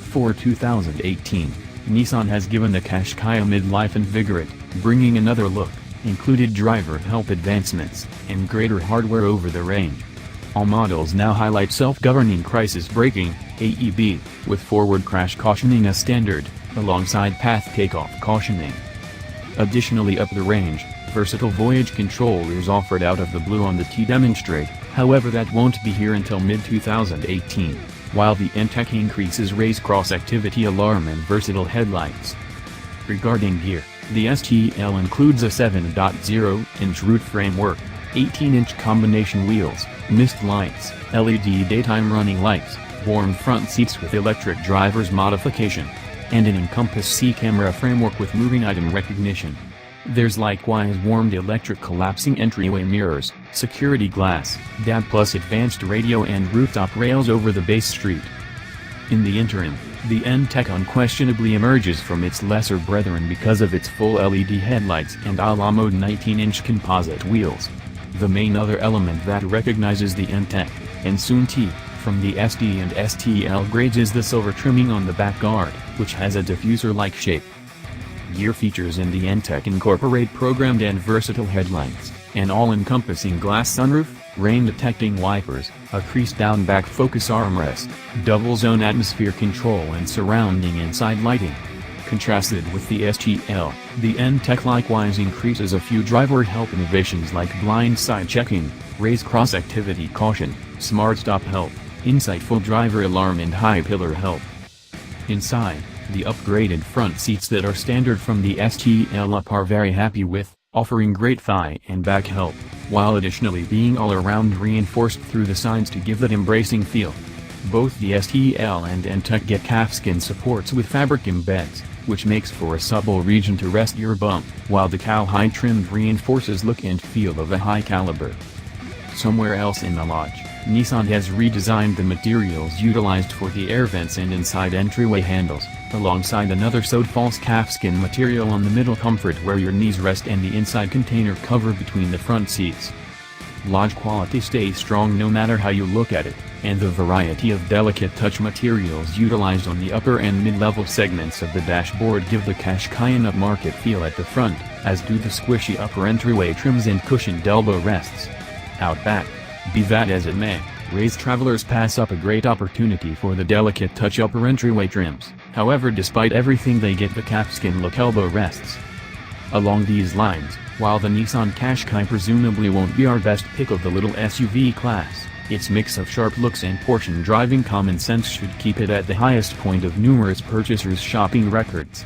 For 2018, Nissan has given the Qashqai a midlife invigorate, bringing another look, included driver help advancements, and greater hardware over the range. All models now highlight self-governing crisis braking, AEB, with forward crash cautioning as standard, alongside path takeoff cautioning. Additionally, up the range, versatile voyage control is offered out of the blue on the T-Demonstrate, however that won't be here until mid-2018, while the N-Tec increases race cross activity alarm and versatile headlights. Regarding gear, the STL includes a 7.0-inch roof framework, 18-inch combination wheels, mist lights, LED daytime running lights, warm front seats with electric driver's modification, and an Encompass C camera framework with moving item recognition. There's likewise warmed electric collapsing entryway mirrors, security glass, DAB+ advanced radio and rooftop rails over the base street. In the interim, the N-Tec unquestionably emerges from its lesser brethren because of its full LED headlights and a la mode 19-inch composite wheels. The main other element that recognizes the N-Tec, and soon T, from the SD and STL grades is the silver trimming on the back guard, which has a diffuser-like shape. Gear features in the N-Tec incorporate programmed and versatile headlights, an all-encompassing glass sunroof, rain-detecting wipers, a creased-down back focus armrest, double-zone atmosphere control and surrounding inside lighting. Contrasted with the STL, the N-Tec likewise increases a few driver help innovations like blind side checking, race cross activity caution, smart stop help, insightful driver alarm and high pillar help. Inside, the upgraded front seats that are standard from the STL Up are very happy with, offering great thigh and back help, while additionally being all-around reinforced through the sides to give that embracing feel. Both the STL and N-Tec get calfskin supports with fabric embeds, which makes for a supple region to rest your bum, while the cowhide trimmed reinforces look and feel of a high caliber. Somewhere else in the lodge, Nissan has redesigned the materials utilized for the air vents and inside entryway handles, alongside another sewed false calfskin material on the middle comfort where your knees rest and the inside container cover between the front seats. Lodge quality stays strong no matter how you look at it, and the variety of delicate touch materials utilized on the upper and mid-level segments of the dashboard give the Qashqai an upmarket feel at the front, as do the squishy upper entryway trims and cushioned elbow rests. Out back, be that as it may, race travelers pass up a great opportunity for the delicate touch upper entryway trims, however despite everything they get the calfskin look elbow rests. Along these lines, while the Nissan Qashqai presumably won't be our best pick of the little SUV class, its mix of sharp looks and Porsche driving common sense should keep it at the highest point of numerous purchasers' shopping records.